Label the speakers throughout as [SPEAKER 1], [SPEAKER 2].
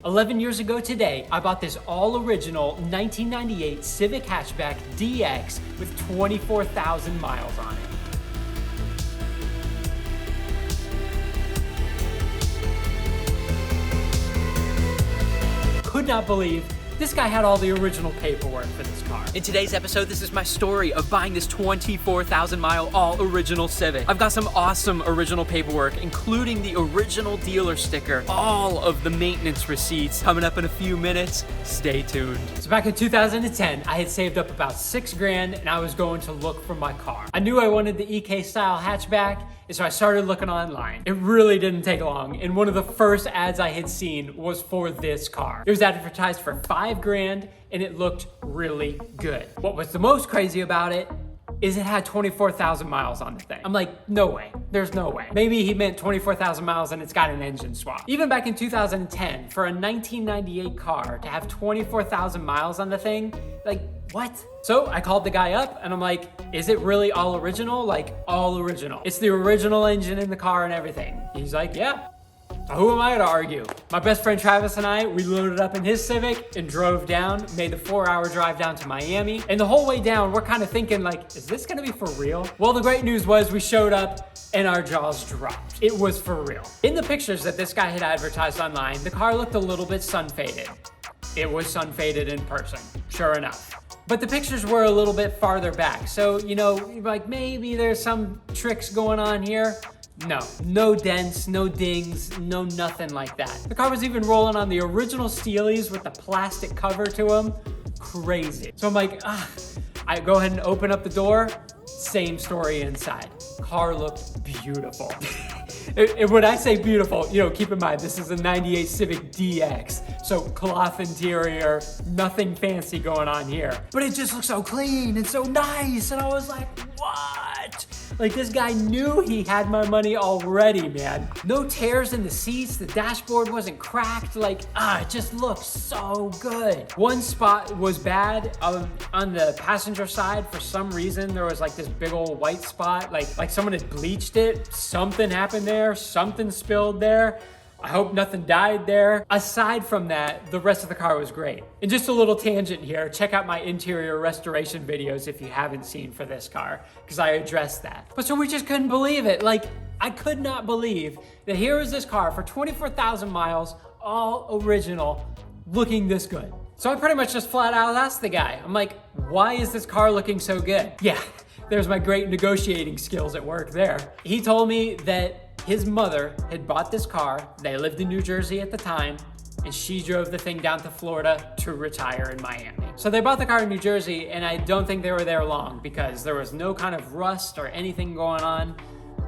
[SPEAKER 1] 11 years ago today, I bought this all-original 1998 Civic Hatchback DX with 24,000 miles on it. Could not believe this guy had all the original paperwork for this car. In today's episode, this is my story of buying this 24,000 mile all original Civic. I've got some awesome original paperwork, including the original dealer sticker, all of the maintenance receipts coming up in a few minutes. Stay tuned. So back in 2010, I had saved up about $6,000 and I was going to look for my car. I knew I wanted the Enkei style hatchback, and so I started looking online. It really didn't take long, and one of the first ads I had seen was for this car. It was advertised for $5,000, and it looked really good. What was the most crazy about it is it had 24,000 miles on the thing. I'm like, no way, there's no way. Maybe he meant 24,000 miles and it's got an engine swap. Even back in 2010, for a 1998 car to have 24,000 miles on the thing, like, what? So I called the guy up and I'm like, is it really all original? Like, all original. It's the original engine in the car and everything. He's like, yeah. Who am I to argue? My best friend Travis and I, we loaded up in his Civic and drove down, made the 4-hour drive down to Miami. And the whole way down, we're kind of thinking like, is this gonna be for real? Well, the great news was we showed up and our jaws dropped. It was for real. In the pictures that this guy had advertised online, the car looked a little bit sun-faded. It was sun-faded in person, sure enough. But the pictures were a little bit farther back. So, you know, like maybe there's some tricks going on here. No dents, no dings, no nothing like that. The car was even rolling on the original Steelies with the plastic cover to them. Crazy. So I'm like, I go ahead and open up the door. Same story inside. Car looked beautiful. And when I say beautiful, you know, keep in mind, this is a 98 Civic DX. So cloth interior, nothing fancy going on here. But it just looks so clean and so nice. And I was like, what? Like, this guy knew he had my money already, man. No tears in the seats, the dashboard wasn't cracked. Like, it just looked so good. One spot was bad on the passenger side. For some reason, there was like this big old white spot, like someone had bleached it. Something happened there, something spilled there. I hope nothing died there. Aside from that, the rest of the car was great. And just a little tangent here, check out my interior restoration videos if you haven't seen for this car, because I addressed that. But so we just couldn't believe it. Like, I could not believe that here is this car for 24,000 miles, all original, looking this good. So I pretty much just flat out asked the guy, I'm like, why is this car looking so good? Yeah, there's my great negotiating skills at work there. He told me that his mother had bought this car. They lived in New Jersey at the time, and she drove the thing down to Florida to retire in Miami. So they bought the car in New Jersey, and I don't think they were there long because there was no kind of rust or anything going on.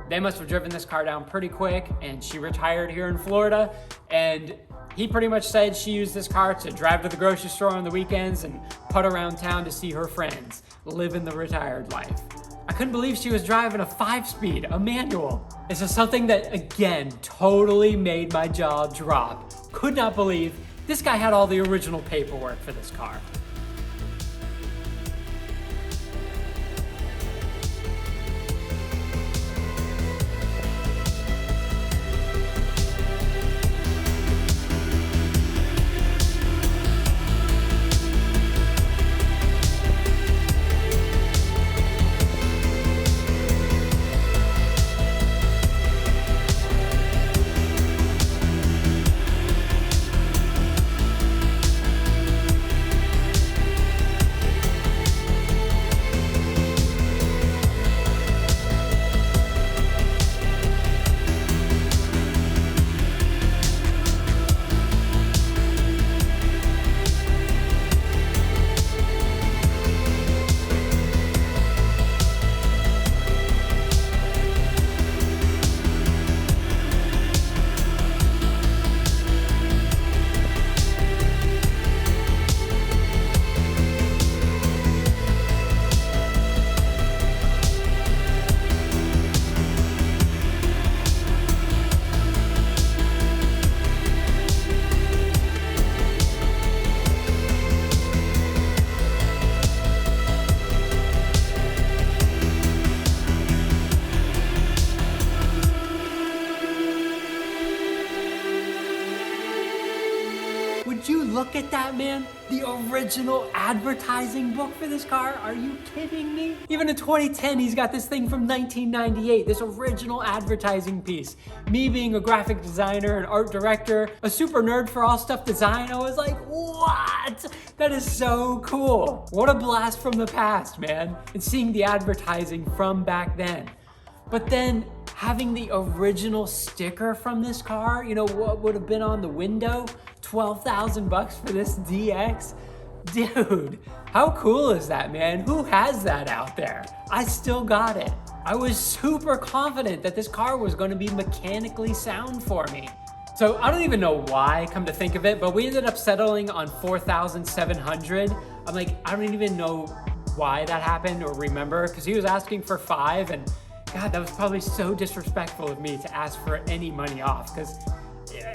[SPEAKER 1] They must have driven this car down pretty quick, and she retired here in Florida. And he pretty much said she used this car to drive to the grocery store on the weekends and putt around town to see her friends, living the retired life. I couldn't believe she was driving a 5-speed, a manual. This is something that, again, totally made my jaw drop. Could not believe this guy had all the original paperwork for this car. would you look at that, man? The original advertising book for this car? Are you kidding me? Even in 2010, he's got this thing from 1998, this original advertising piece. Me being a graphic designer and art director, a super nerd for all stuff design, I was like, what? That is so cool. What a blast from the past, man. And seeing the advertising from back then. But then having the original sticker from this car, you know, what would have been on the window? 12,000 bucks for this DX? Dude, how cool is that, man? Who has that out there? I still got it. I was super confident that this car was gonna be mechanically sound for me. So I don't even know why, come to think of it, but we ended up settling on 4,700. I'm like, I don't even know why that happened or remember, because he was asking for 5, and God, that was probably so disrespectful of me to ask for any money off, because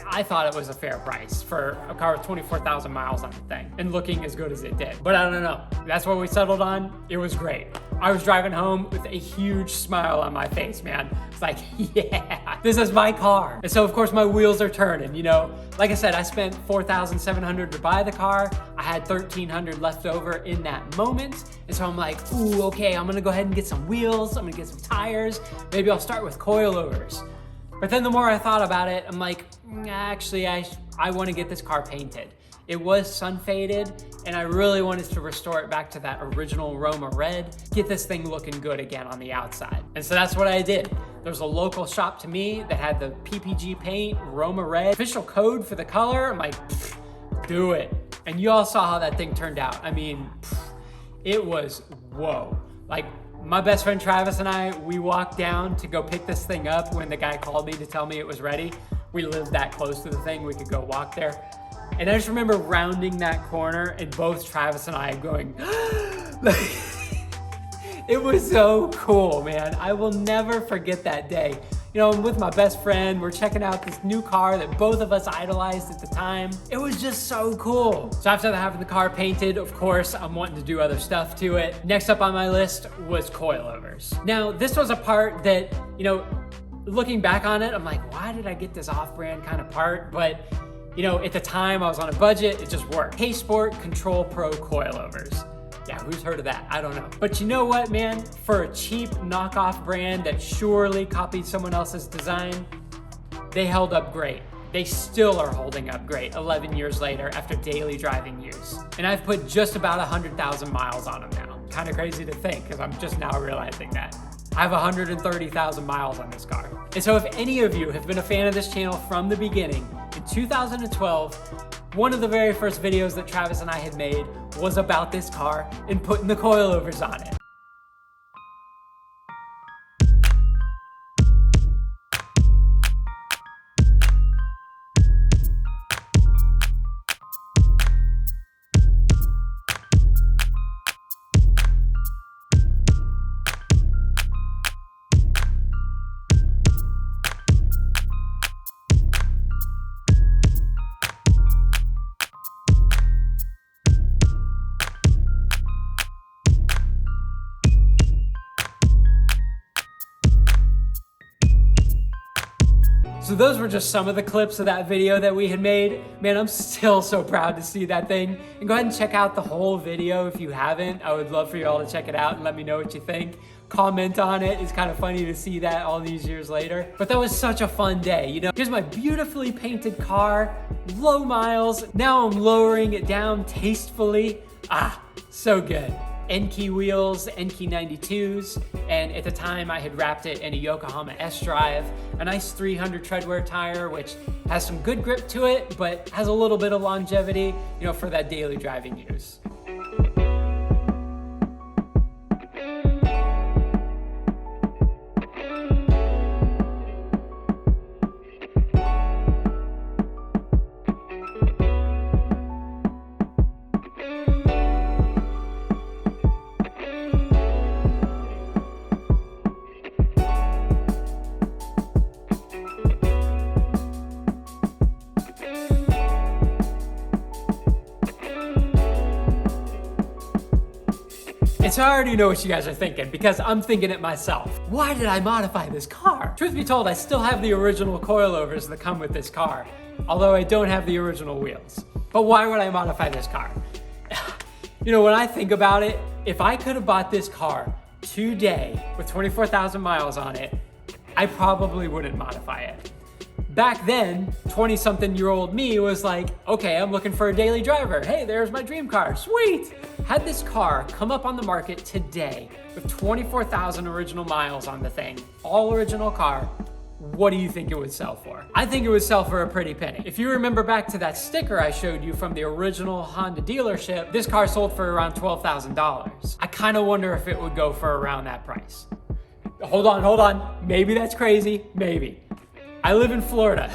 [SPEAKER 1] I thought it was a fair price for a car with 24,000 miles on the thing and looking as good as it did. But I don't know. That's what we settled on. It was great. I was driving home with a huge smile on my face, man. It's like, yeah, this is my car. And so of course my wheels are turning, you know. Like I said, I spent 4,700 to buy the car. I had 1,300 left over in that moment. And so I'm like, ooh, okay, I'm gonna go ahead and get some wheels. I'm gonna get some tires. Maybe I'll start with coilovers. But then the more I thought about it, I'm like, actually, I want to get this car painted. It was sun faded, and I really wanted to restore it back to that original Roma red, get this thing looking good again on the outside. And so that's what I did. There's a local shop to me that had the PPG paint, Roma red, official code for the color. I'm like, do it. And you all saw how that thing turned out. I mean, it was, whoa. Like, my best friend Travis and I, we walked down to go pick this thing up when the guy called me to tell me it was ready. We lived that close to the thing, we could go walk there. And I just remember rounding that corner and both Travis and I going, it was so cool, man. I will never forget that day. You know, I'm with my best friend, we're checking out this new car that both of us idolized at the time. It was just so cool. So after having the car painted, of course, I'm wanting to do other stuff to it. Next up on my list was coilovers. Now, this was a part that, you know, looking back on it, I'm like, why did I get this off-brand kind of part? But, you know, at the time I was on a budget, it just worked. K-Sport Control Pro coilovers. Yeah, who's heard of that? I don't know. But you know what, man? For a cheap knockoff brand that surely copied someone else's design, they held up great. They still are holding up great 11 years later after daily driving use. And I've put just about 100,000 miles on them now. Kind of crazy to think, because I'm just now realizing that. I have 130,000 miles on this car. And so if any of you have been a fan of this channel from the beginning, in 2012, one of the very first videos that Travis and I had made was about this car and putting the coilovers on it. So those were just some of the clips of that video that we had made. Man, I'm still so proud to see that thing. And go ahead and check out the whole video if you haven't. I would love for you all to check it out and let me know what you think. Comment on it. It's kind of funny to see that all these years later. But that was such a fun day, you know? Here's my beautifully painted car, low miles. Now I'm lowering it down tastefully. Ah, so good. Enkei wheels, Enkei 92s, and at the time I had wrapped it in a Yokohama S-Drive, a nice 300 treadwear tire, which has some good grip to it, but has a little bit of longevity, you know, for that daily driving use. And so I already know what you guys are thinking, because I'm thinking it myself. Why did I modify this car? Truth be told, I still have the original coilovers that come with this car, although I don't have the original wheels. But why would I modify this car? You know, when I think about it, if I could have bought this car today with 24,000 miles on it, I probably wouldn't modify it. Back then, 20-something-year-old me was like, okay, I'm looking for a daily driver. Hey, there's my dream car, sweet. Had this car come up on the market today with 24,000 original miles on the thing, all original car, what do you think it would sell for? I think it would sell for a pretty penny. If you remember back to that sticker I showed you from the original Honda dealership, this car sold for around $12,000. I kind of wonder if it would go for around that price. Hold on. Maybe that's crazy, maybe. I live in Florida.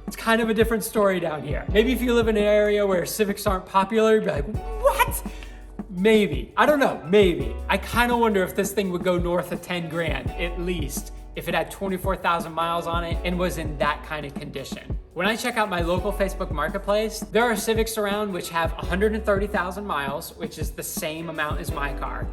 [SPEAKER 1] It's kind of a different story down here. Maybe if you live in an area where Civics aren't popular, you'd be like, what? Maybe, I don't know, maybe. I kind of wonder if this thing would go north of 10 grand, at least, if it had 24,000 miles on it and was in that kind of condition. When I check out my local Facebook marketplace, there are Civics around which have 130,000 miles, which is the same amount as my car.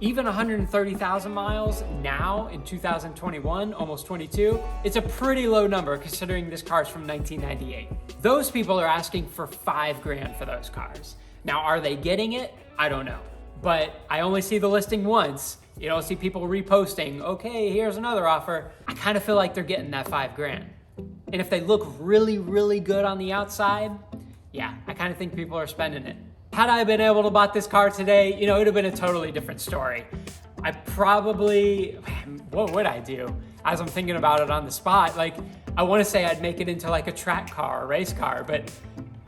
[SPEAKER 1] Even 130,000 miles now in 2021, almost 22, it's a pretty low number considering this car's from 1998. Those people are asking for 5 grand for those cars. Now, are they getting it? I don't know. But I only see the listing once. You don't see people reposting, okay, here's another offer. I kind of feel like they're getting that 5 grand. And if they look really, really good on the outside, yeah, I kind of think people are spending it. Had I been able to buy this car today, you know, it would have been a totally different story. I probably, what would I do? As I'm thinking about it on the spot, like, I want to say I'd make it into like a track car, a race car, but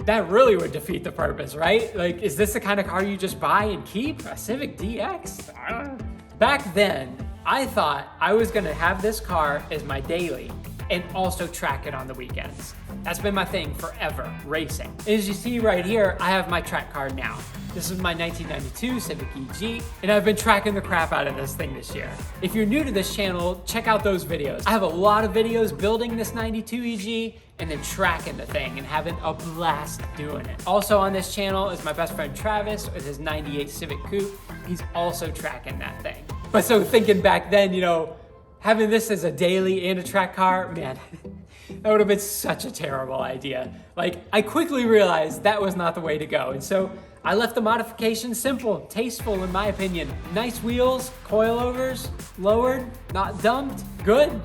[SPEAKER 1] that really would defeat the purpose, right? Like, is this the kind of car you just buy and keep? A Civic DX? I don't know. Back then, I thought I was gonna have this car as my daily and also track it on the weekends. That's been my thing forever, racing. As you see right here, I have my track car now. This is my 1992 Civic EG, and I've been tracking the crap out of this thing this year. If you're new to this channel, check out those videos. I have a lot of videos building this 92 EG and then tracking the thing and having a blast doing it. Also on this channel is my best friend Travis with his 98 Civic Coupe. He's also tracking that thing. But so thinking back then, you know, having this as a daily and a track car, man, that would have been such a terrible idea. Like, I quickly realized that was not the way to go. And so I left the modification simple, tasteful in my opinion. Nice wheels, coilovers, lowered, not dumped, good.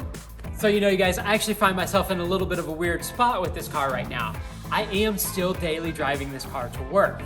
[SPEAKER 1] So you know, you guys, I actually find myself in a little bit of a weird spot with this car right now. I am still daily driving this car to work.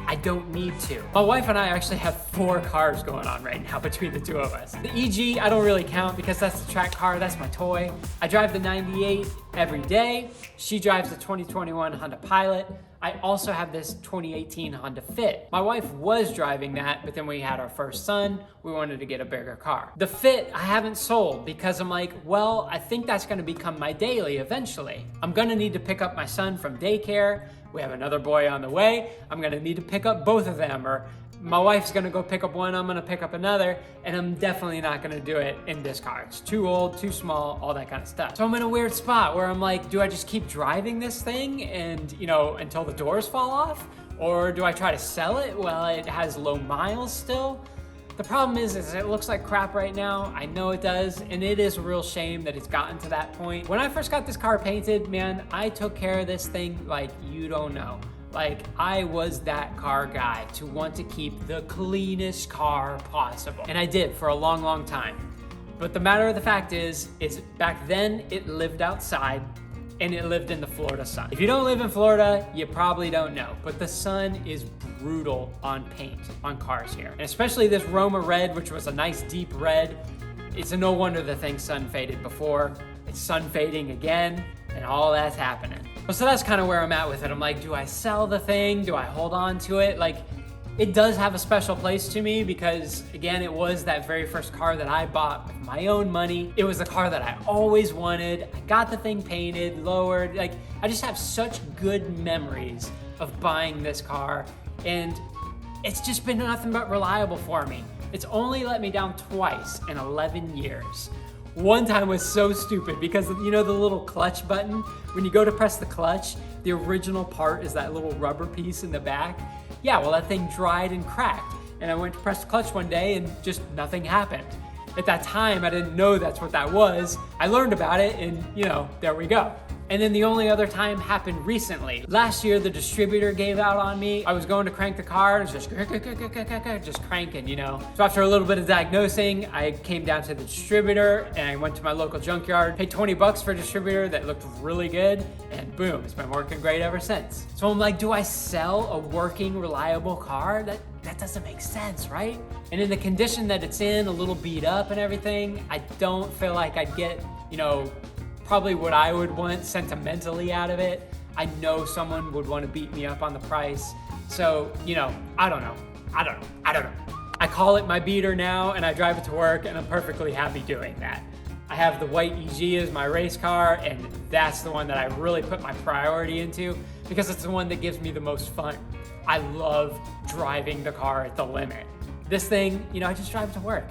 [SPEAKER 1] I don't need to. My wife and I actually have 4 cars going on right now between the two of us. The EG, I don't really count because that's the track car, that's my toy. I drive the 98 every day. She drives the 2021 Honda Pilot. I also have this 2018 Honda Fit. My wife was driving that, but then we had our first son. We wanted to get a bigger car. The Fit, I haven't sold because I'm like, well, I think that's gonna become my daily eventually. I'm gonna need to pick up my son from daycare. We have another boy on the way. I'm gonna need to pick up both of them, or my wife's gonna go pick up one, I'm gonna pick up another, and I'm definitely not gonna do it in this car. It's too old, too small, all that kind of stuff. So I'm in a weird spot where I'm like, do I just keep driving this thing and, you know, until the doors fall off? Or do I try to sell it while it has low miles still? The problem is it looks like crap right now. I know it does, and it is a real shame that it's gotten to that point. When I first got this car painted, man, I took care of this thing like you don't know. Like, I was that car guy to want to keep the cleanest car possible. And I did for a long, long time. But the matter of the fact is back then it lived outside and it lived in the Florida sun. If you don't live in Florida, you probably don't know, but the sun is brutal on paint, on cars here. And especially this Roma red, which was a nice deep red. It's a no wonder the thing sun faded before. It's sun fading again, and all that's happening. So that's kind of where I'm at with it. I'm like, do I sell the thing? Do I hold on to it? Like, it does have a special place to me because, again, it was that very first car that I bought with my own money. It was a car that I always wanted. I got the thing painted, lowered. Like, I just have such good memories of buying this car, and it's just been nothing but reliable for me. It's only let me down twice in 11 years. One time was so stupid because, you know, the little clutch button, when you go to press the clutch, the original part is that little rubber piece in the back. Yeah, well, that thing dried and cracked. And I went to press the clutch one day and just nothing happened. At that time, I didn't know that's what that was. I learned about it and, you know, there we go. And then the only other time happened recently. Last year, the distributor gave out on me. I was going to crank the car and just cranking, you know? So after a little bit of diagnosing, I came down to the distributor and I went to my local junkyard, paid 20 bucks for a distributor that looked really good, and boom, it's been working great ever since. So I'm like, do I sell a working, reliable car? That doesn't make sense, right? And in the condition that it's in, a little beat up and everything, I don't feel like I'd get, you know, probably what I would want sentimentally out of it. I know someone would want to beat me up on the price. So, you know, I don't know. I call it my beater now and I drive it to work and I'm perfectly happy doing that. I have the white EG as my race car, and that's the one that I really put my priority into because it's the one that gives me the most fun. I love driving the car at the limit. This thing, you know, I just drive it to work.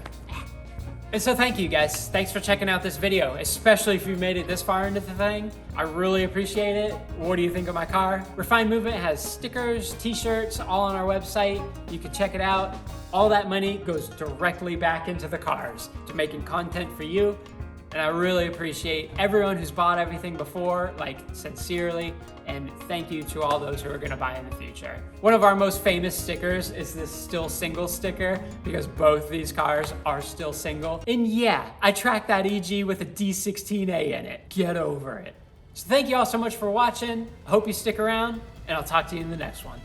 [SPEAKER 1] And so thank you guys. Thanks for checking out this video, especially if you made it this far into the thing. I really appreciate it. What do you think of my car? Refined Movement has stickers, t-shirts, all on our website. You can check it out. All that money goes directly back into the cars, to making content for you. And I really appreciate everyone who's bought everything before, like sincerely, and thank you to all those who are gonna buy in the future. One of our most famous stickers is this still single sticker because both these cars are still single. And yeah, I tracked that EG with a D16A in it. Get over it. So thank you all so much for watching. I hope you stick around and I'll talk to you in the next one.